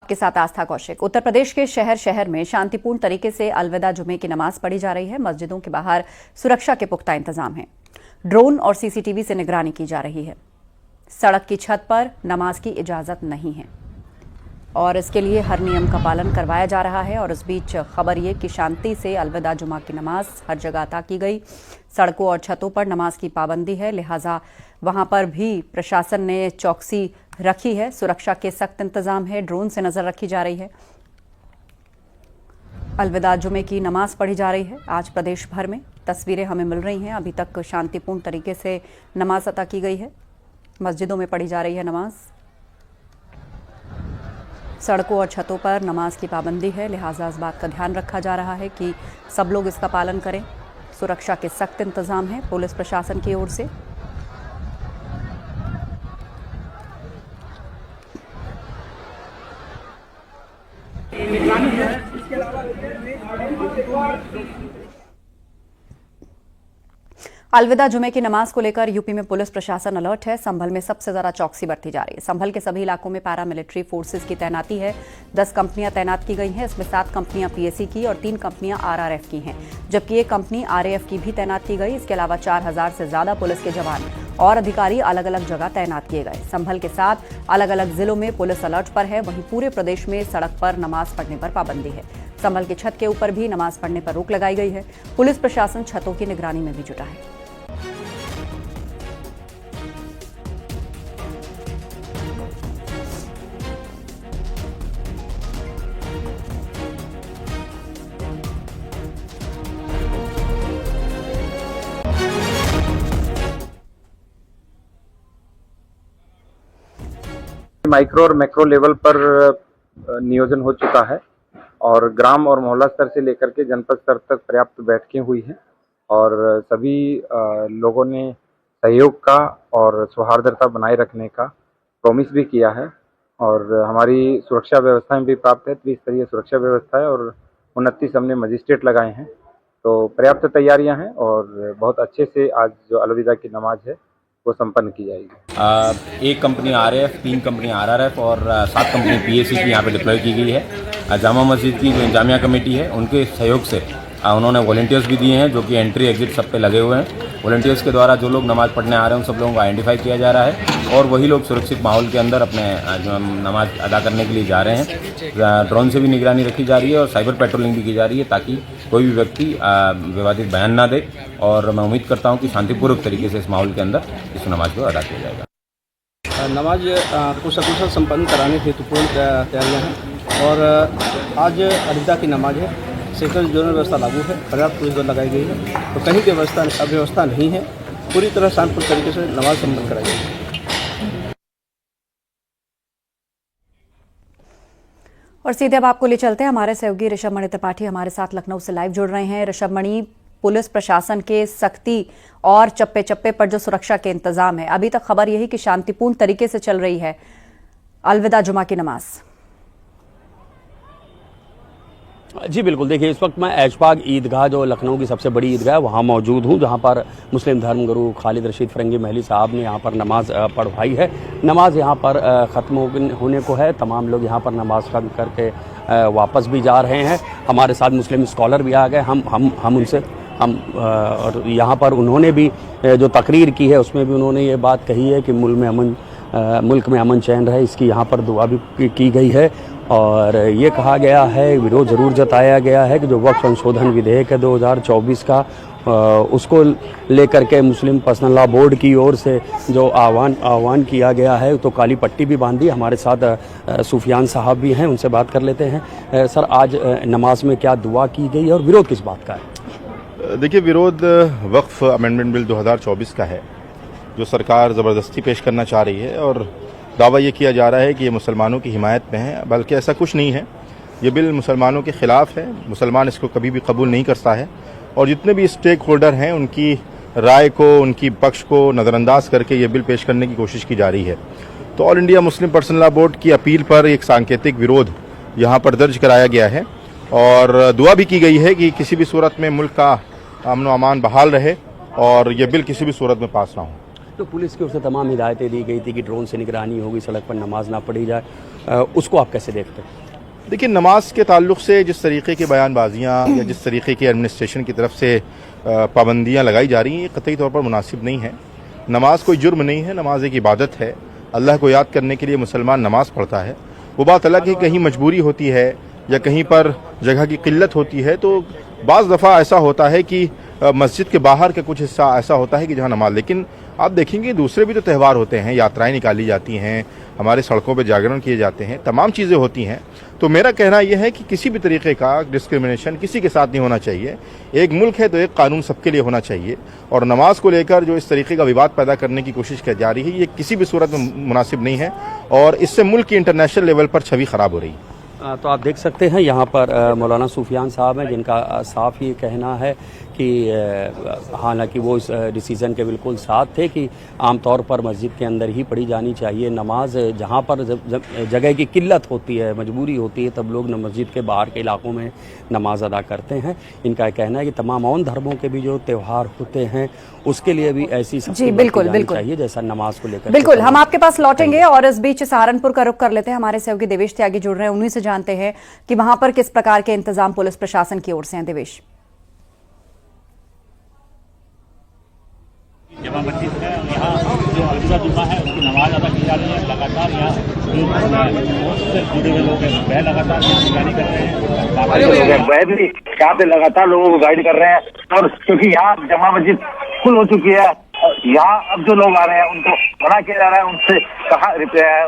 के साथ आस्था कौशिक। उत्तर प्रदेश के शहर शहर में शांतिपूर्ण तरीके से अलविदा जुमे की नमाज पढ़ी जा रही है। मस्जिदों के बाहर सुरक्षा के पुख्ता इंतजाम है। ड्रोन और सीसीटीवी से निगरानी की जा रही है। सड़क की छत पर नमाज की इजाजत नहीं है और इसके लिए हर नियम का पालन करवाया जा रहा है। और इस बीच खबर ये कि शांति से अलविदा जुमा की नमाज हर जगह अता की गई। सड़कों और छतों पर नमाज की पाबंदी है, लिहाजा वहां पर भी प्रशासन ने चौकसी रखी है। सुरक्षा के सख्त इंतजाम है। ड्रोन से नजर रखी जा रही है। अलविदा जुमे की नमाज पढ़ी जा रही है। आज प्रदेश भर में तस्वीरें हमें मिल रही हैं। अभी तक शांतिपूर्ण तरीके से नमाज अता की गई है। मस्जिदों में पढ़ी जा रही है नमाज। सड़कों और छतों पर नमाज की पाबंदी है, लिहाजा इस बात का ध्यान रखा जा रहा है कि सब लोग इसका पालन करें। सुरक्षा के सख्त इंतजाम है पुलिस प्रशासन की ओर से। अलविदा जुमे की नमाज को लेकर यूपी में पुलिस प्रशासन अलर्ट है। संभल में सबसे ज्यादा चौकसी बरती जा रही है। संभल के सभी इलाकों में पैरामिलिट्री फोर्सेस की तैनाती है। 10 कंपनियां तैनात की गई हैं। इसमें 7 कंपनियां पीएसी की और 3 कंपनियां आरआरएफ की हैं, जबकि एक कंपनी आरएएफ की भी तैनात की गई। इसके अलावा 4000 से ज्यादा पुलिस के जवान और अधिकारी अलग अलग जगह तैनात किए गए। संभल के साथ अलग अलग जिलों में पुलिस अलर्ट पर है। वहीं पूरे प्रदेश में सड़क पर नमाज पढ़ने पर पाबंदी है। संभल की छत के ऊपर भी नमाज पढ़ने पर रोक लगाई गई है। पुलिस प्रशासन छतों की निगरानी में भी जुटा है। माइक्रो और मैक्रो लेवल पर नियोजन हो चुका है और ग्राम और मोहल्ला स्तर से लेकर के जनपद स्तर तक पर्याप्त बैठकें हुई हैं और सभी लोगों ने सहयोग का और सौहार्दता बनाए रखने का प्रॉमिस भी किया है और हमारी सुरक्षा व्यवस्थाएं भी प्राप्त है। त्रिस्तरीय सुरक्षा व्यवस्था है और 29 हमने मजिस्ट्रेट लगाए हैं, तो पर्याप्त तैयारियां हैं और बहुत अच्छे से आज जो अलविदा की नमाज है वो संपन्न की जाएगी। एक कंपनी आरएएफ, 3 कंपनी आरआरएफ और 7 कंपनी पीएसी की यहाँ पे डिप्लॉय की गई है। जामा मस्जिद की जो इंतजामिया कमेटी है उनके सहयोग से उन्होंने वॉलंटियर्स भी दिए हैं जो कि एंट्री एग्जिट सब पे लगे हुए हैं। वॉलंटियर्स के द्वारा जो लोग नमाज़ पढ़ने आ रहे हैं उन सब लोगों को आइडेंटिफाई किया जा रहा है और वही लोग सुरक्षित माहौल के अंदर अपने जो नमाज अदा करने के लिए जा रहे हैं। ड्रोन से भी निगरानी रखी जा रही है और साइबर पेट्रोलिंग भी की जा रही है ताकि कोई भी व्यक्ति विवादित बयान ना दे। और मैं उम्मीद करता हूँ कि शांतिपूर्वक तरीके से इस माहौल के अंदर इस नमाज को अदा किया जाएगा। नमाज को सकुशल संपन्न कराने हेतु पूर्ण तैयारियाँ हैं और आज अलविदा की नमाज है। सेक्टर जोनल व्यवस्था लागू है, पर्याप्त पुलिस बल लगाई गई है, तो कहीं की अव्यवस्था नहीं है। पूरी तरह शांतिपूर्ण तरीके से नमाज संपन्न कराई गई। और सीधे अब आपको ले चलते हैं। हमारे सहयोगी ऋषभ मणि त्रिपाठी हमारे साथ लखनऊ से लाइव जुड़ रहे हैं। ऋषभ मणि, पुलिस प्रशासन के सख्ती और चप्पे चप्पे पर जो सुरक्षा के इंतजाम है, अभी तक खबर यही कि शांतिपूर्ण तरीके से चल रही है अलविदा जुमा की नमाज। जी बिल्कुल, देखिए इस वक्त मैं ऐशबाग ईदगाह जो लखनऊ की सबसे बड़ी ईदगाह है वहाँ मौजूद हूँ, जहाँ पर मुस्लिम धर्मगुरु खालिद रशीद फरंगी महली साहब ने यहाँ पर नमाज पढ़वाई है। नमाज यहाँ पर ख़त्म होने को है। तमाम लोग यहाँ पर नमाज खत्म करके वापस भी जा रहे हैं। हमारे साथ मुस्लिम स्कॉलर भी आ गए। हम उनसे और यहाँ पर उन्होंने भी जो तकरीर की है उसमें भी उन्होंने ये बात कही है कि मुल्क में अमन चैन रहे, इसकी यहाँ पर दुआ भी की गई है। और ये कहा गया है, विरोध ज़रूर जताया गया है कि जो वक्फ संशोधन विधेयक है 2024 का, उसको लेकर के मुस्लिम पर्सनल लॉ बोर्ड की ओर से जो आह्वान किया गया है, तो काली पट्टी भी बांधी। हमारे साथ सुफियान साहब भी हैं, उनसे बात कर लेते हैं। सर, आज नमाज में क्या दुआ की गई और विरोध किस बात का है? देखिए, विरोध वक्फ अमेंडमेंट बिल 2024 का है जो सरकार ज़बरदस्ती पेश करना चाह रही है और दावा ये किया जा रहा है कि ये मुसलमानों की हिमायत में है, बल्कि ऐसा कुछ नहीं है। ये बिल मुसलमानों के ख़िलाफ़ है। मुसलमान इसको कभी भी कबूल नहीं करता है और जितने भी स्टेक होल्डर हैं उनकी राय को, उनकी पक्ष को नज़रअंदाज करके ये बिल पेश करने की कोशिश की जा रही है। तो all India Muslim personal law board की अपील पर एक सांकेतिक विरोध यहाँ पर दर्ज कराया गया है और दुआ भी की गई है कि किसी भी सूरत में मुल्क का अमन व अमान बहाल रहे और ये बिल किसी भी सूरत में पास ना हो। तो पुलिस की ओर से तमाम हिदायतें दी गई थी कि ड्रोन से निगरानी होगी, सड़क पर नमाज ना पढ़ी जाए। उसको आप कैसे देखते हैं? देखिए, नमाज के ताल्लुक से जिस तरीके की बयानबाजियाँ या जिस तरीके की एडमिनिस्ट्रेशन की तरफ से पाबंदियाँ लगाई जा रही हैं, ये कतई तौर पर मुनासिब नहीं है। नमाज कोई जुर्म नहीं है, नमाज एक इबादत है। अल्लाह को याद करने के लिए मुसलमान नमाज पढ़ता है। वो बात अलग है, कहीं मजबूरी होती है या कहीं पर जगह की किल्लत होती है, तो बाज़ दफ़ा ऐसा होता है कि मस्जिद के बाहर का कुछ हिस्सा ऐसा होता है कि जहाँ नमाज, लेकिन आप देखेंगे दूसरे भी तो त्यौहार होते हैं, यात्राएं निकाली जाती हैं, हमारे सड़कों पे जागरण किए जाते हैं, तमाम चीज़ें होती हैं। तो मेरा कहना यह है कि किसी भी तरीके का डिस्क्रिमिनेशन किसी के साथ नहीं होना चाहिए। एक मुल्क है तो एक कानून सबके लिए होना चाहिए, और नमाज को लेकर जो इस तरीके का विवाद पैदा करने की कोशिश की जा रही है, ये किसी भी सूरत में मुनासिब नहीं है, और इससे मुल्क की इंटरनेशनल लेवल पर छवि ख़राब हो रही है। तो आप देख सकते हैं यहाँ पर मौलाना सूफियान साहब हैं, जिनका साफ ही कहना है कि हालांकि वो इस डिसीज़न के बिल्कुल साथ थे कि आमतौर पर मस्जिद के अंदर ही पढ़ी जानी चाहिए नमाज। जहाँ पर जगह की किल्लत होती है, मजबूरी होती है, तब लोग मस्जिद के बाहर के इलाकों में नमाज अदा करते हैं। इनका कहना है कि तमाम और धर्मों के भी जो त्यौहार होते हैं उसके लिए भी ऐसी जी बिल्कुल बिल्कुल चाहिए जैसा नमाज को लेकर। बिल्कुल, हम आपके पास लौटेंगे और इस बीच सहारनपुर का रुख कर लेते हैं। हमारे सहयोगी देवेश त्यागी जुड़ रहे हैं, उन्हीं से जानते हैं कि वहां पर किस प्रकार के इंतजाम पुलिस प्रशासन की ओर से हैं। देवेश, जमा मस्जिद है, यहाँ जो अरसा जुम्मा है उसकी नमाज अदा की जा रही है। लगातार यहाँ से जुड़े हुए लोग हैं, वह लगातार निगरानी कर रहे हैं, वह भी यहाँ पे लगातार लोगों को गाइड कर रहे हैं। और क्योंकि यहाँ जमा मस्जिद फुल हो चुकी है, यहाँ अब जो लोग आ रहे हैं उनको मना किया जा रहा है, उनसे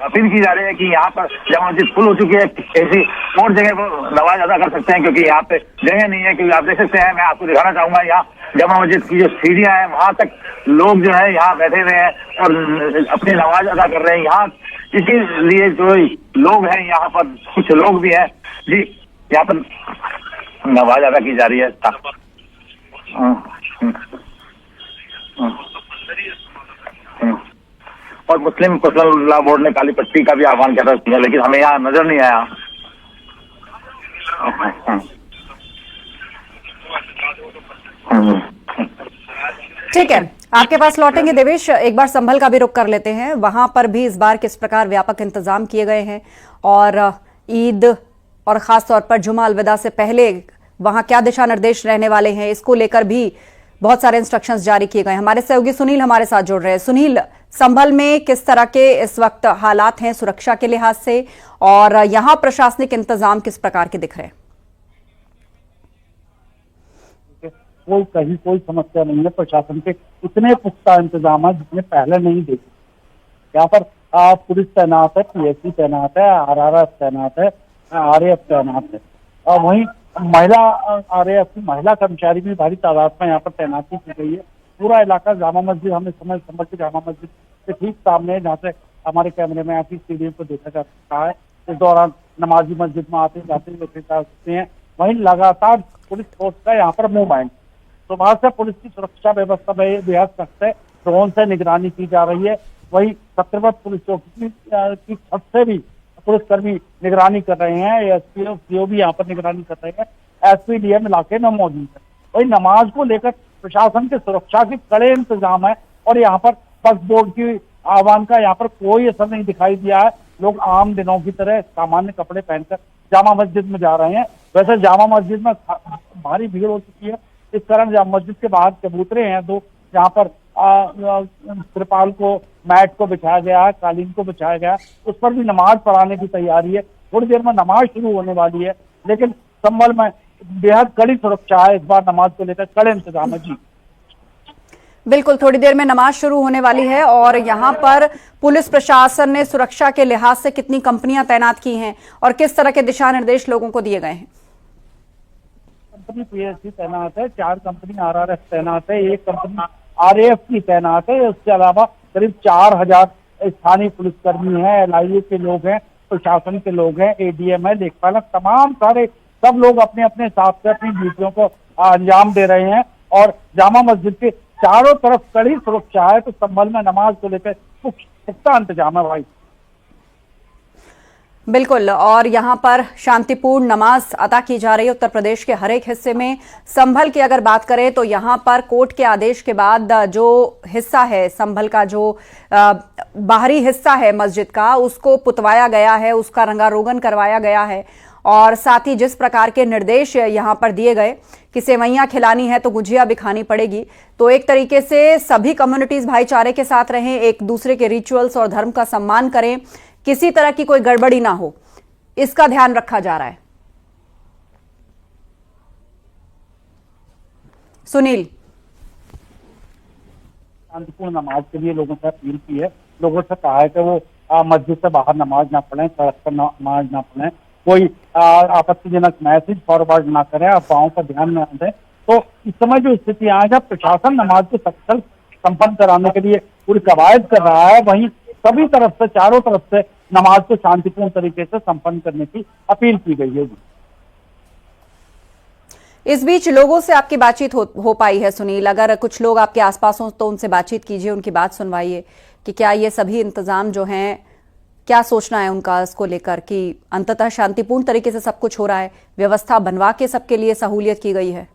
अपील की जा रही है कि यहाँ पर जमा मस्जिद फुल हो चुकी है, ऐसी और जगह पर नमाज अदा कर सकते हैं, क्योंकि यहाँ पे जगह नहीं है। क्योंकि आप देख सकते हैं, मैं आपको दिखाना चाहूंगा, यहाँ जमा मस्जिद की जो सीढ़ियां हैं वहां तक लोग जो है यहाँ बैठे हुए हैं और अपनी नमाज अदा कर रहे हैं। यहाँ इसीलिए जो लोग हैं, यहाँ पर कुछ लोग भी हैं जी, यहाँ पर नमाज अदा की जा रही है। और मुस्लिम पर्सनल लॉ बोर्ड ने काली पट्टी का भी आह्वान किया था, लेकिन हमें यहाँ नजर नहीं आया। ठीक है, आपके पास लौटेंगे देवेश। एक बार संभल का भी रुख कर लेते हैं, वहां पर भी इस बार किस प्रकार व्यापक इंतजाम किए गए हैं, और ईद और खास तौर पर जुमा अलविदा से पहले वहां क्या दिशा निर्देश रहने वाले हैं, इसको लेकर भी बहुत सारे इंस्ट्रक्शंस जारी किए गए हैं। हमारे सहयोगी सुनील हमारे साथ जुड़ रहे हैं। सुनील, संभल में किस तरह के इस वक्त हालात हैं सुरक्षा के लिहाज से, और यहाँ प्रशासनिक इंतजाम किस प्रकार के दिख रहे हैं? कहीं कोई समस्या नहीं है, प्रशासन के इतने पुख्ता इंतजाम है जितने पहले नहीं देखे। यहाँ पर पुलिस तैनात है, पीएससी तैनात है, आरआरएफ तैनात है, आरएएफ तैनात है, और वहीं महिला आरएएफ की महिला कर्मचारी भी भारी तादाद में यहाँ पर तैनाती की गई है। पूरा इलाका जामा मस्जिद, हमें समझ के जामा मस्जिद के ठीक सामने, जहाँ से हमारे कैमरे में आती सीढ़ियों को देखा जा सकता है। इस दौरान नमाजी मस्जिद में आते जाते देखे जा सकते हैं। वहीं लगातार पुलिस फोर्स का यहाँ पर मूवमेंट, सुबह से पुलिस की सुरक्षा व्यवस्था बेहद सख्त है, ड्रोन से निगरानी की जा रही है। वहीं छत्रपत पुलिस चौकी की छत से भी पुलिसकर्मी निगरानी कर रहे हैं, एसपी और सीओ भी यहाँ पर निगरानी कर रहे हैं, एसपीडीएम इलाके में मौजूद है। वही नमाज को लेकर प्रशासन के सुरक्षा के कड़े इंतजाम है, और यहाँ पर वक्फ बोर्ड की आह्वान का यहाँ पर कोई असर नहीं दिखाई दिया है। लोग आम दिनों की तरह सामान्य कपड़े पहनकर जामा मस्जिद में जा रहे हैं। वैसे जामा मस्जिद में भारी भीड़ हो चुकी है, इस कारण जामा मस्जिद के बाहर चबूतरे हैं दो, जहाँ पर त्रिपाल को, मैट को बिछाया गया है, कालीन को बिछाया गया, उस पर भी नमाज पढ़ाने की तैयारी है। थोड़ी देर में नमाज शुरू होने वाली है, लेकिन संभल में बेहद कड़ी सुरक्षा है। इस बार नमाज को लेकर कड़े इंतजाम है जी। बिल्कुल, थोड़ी देर में नमाज शुरू होने वाली है, और यहाँ पर पुलिस प्रशासन ने सुरक्षा के लिहाज से कितनी कंपनियां तैनात की हैं और किस तरह के दिशा निर्देश लोगों को दिए गए हैं? कंपनी पीएससी तैनात है, 4 कंपनी आरआरएफ तैनात है, 1 कंपनी आरएएफ की तैनात है। उसके अलावा करीब 4000 स्थानीय पुलिसकर्मी हैं, एलआईए के लोग हैं, प्रशासन के लोग हैं, एडीएम है, लेखपालक, तमाम सारे सब लोग अपने अपने हिसाब से अपनी ड्यूटियों को अंजाम दे रहे हैं। और जामा मस्जिद के चारों तरफ कड़ी सुरक्षा है, तो संभल में नमाज को लेकर पुख्ता इंतजाम है भाई। बिल्कुल, और यहाँ पर शांतिपूर्ण नमाज अदा की जा रही है उत्तर प्रदेश के हर एक हिस्से में। संभल की अगर बात करें तो यहाँ पर कोर्ट के आदेश के बाद जो हिस्सा है संभल का, जो बाहरी हिस्सा है मस्जिद का, उसको पुतवाया गया है, उसका रंगारोगन करवाया गया है। और साथ ही जिस प्रकार के निर्देश यहाँ पर दिए गए कि सेवैयां खिलानी है तो गुजिया भी खानी पड़ेगी, तो एक तरीके से सभी कम्युनिटीज भाईचारे के साथ रहें, एक दूसरे के रिचुअल्स और धर्म का सम्मान करें, किसी तरह की कोई गड़बड़ी ना हो, इसका ध्यान रखा जा रहा है। सुनील, शांतिपूर्ण नमाज के लिए लोगों से अपील की है, लोगों से कहा है कि वो मस्जिद से बाहर नमाज ना पढ़ें, सड़क पर नमाज ना पढ़ें, कोई आपत्तिजनक मैसेज फॉरवर्ड ना करें, अफवाहों पर ध्यान न दें। तो इस समय जो स्थितियां हैं, जब प्रशासन नमाज को सफल संपन्न कराने के लिए पूरी कवायद कर रहा है, वहीं सभी तरफ से, चारों तरफ से नमाज को शांतिपूर्ण तरीके से संपन्न करने की अपील की गई है। इस बीच लोगों से आपकी बातचीत हो पाई है सुनील? अगर कुछ लोग आपके आसपास हों तो उनसे बातचीत कीजिए, उनकी बात सुनवाइए कि क्या ये सभी इंतजाम जो हैं, क्या सोचना है उनका इसको लेकर कि अंततः शांतिपूर्ण तरीके से सब कुछ हो रहा है, व्यवस्था बनवा के सबके लिए सहूलियत की गई है।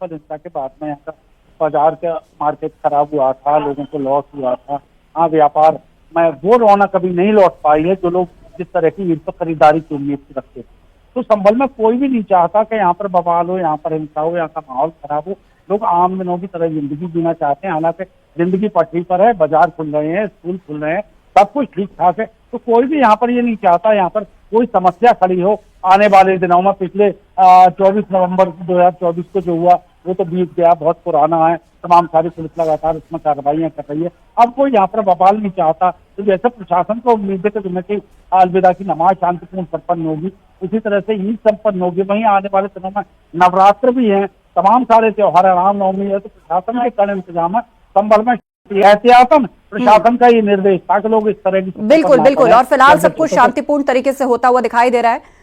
के बाद में यहाँ का बाजार का मार्केट खराब हुआ था, लोगों को लॉस हुआ था, हाँ व्यापार में वो रौनक कभी नहीं लौट पाई है जो लोग जिस तरह की ईद पर खरीदारी की उम्मीद रखते थे। तो संभल में कोई भी नहीं चाहता कि यहाँ पर बवाल हो, यहाँ पर हिंसा हो, यहाँ का माहौल खराब हो। लोग आम दिनों की तरह जिंदगी जीना चाहते हैं। हालांकि जिंदगी पटरी पर है, बाजार खुल रहे हैं, स्कूल खुल रहे हैं, सब कुछ ठीक ठाक है। तो कोई भी यहाँ पर ये नहीं चाहता यहाँ पर कोई समस्या खड़ी हो आने वाले दिनों में। पिछले 24 नवंबर 2024 को जो हुआ वो तो बीत गया, बहुत पुराना है। तमाम सारी पुलिस लगातार इसमें कार्रवाइयां कर रही है। अब कोई यहाँ पर बवाल नहीं चाहता। तो जैसे प्रशासन को उम्मीद है कि जुम्मे की अलविदा की नमाज शांतिपूर्ण संपन्न होगी, उसी तरह से ईद संपन्न होगी। वहीं आने वाले दिनों में नवरात्र भी है, तमाम सारे त्योहार, रामनवमी है। तो प्रशासन के कड़े इंतजाम है। संभल में एहतियातन प्रशासन का ये निर्देश ताकि लोग इस तरह की बिल्कुल और फिलहाल सब कुछ शांतिपूर्ण तरीके से होता हुआ दिखाई दे रहा है।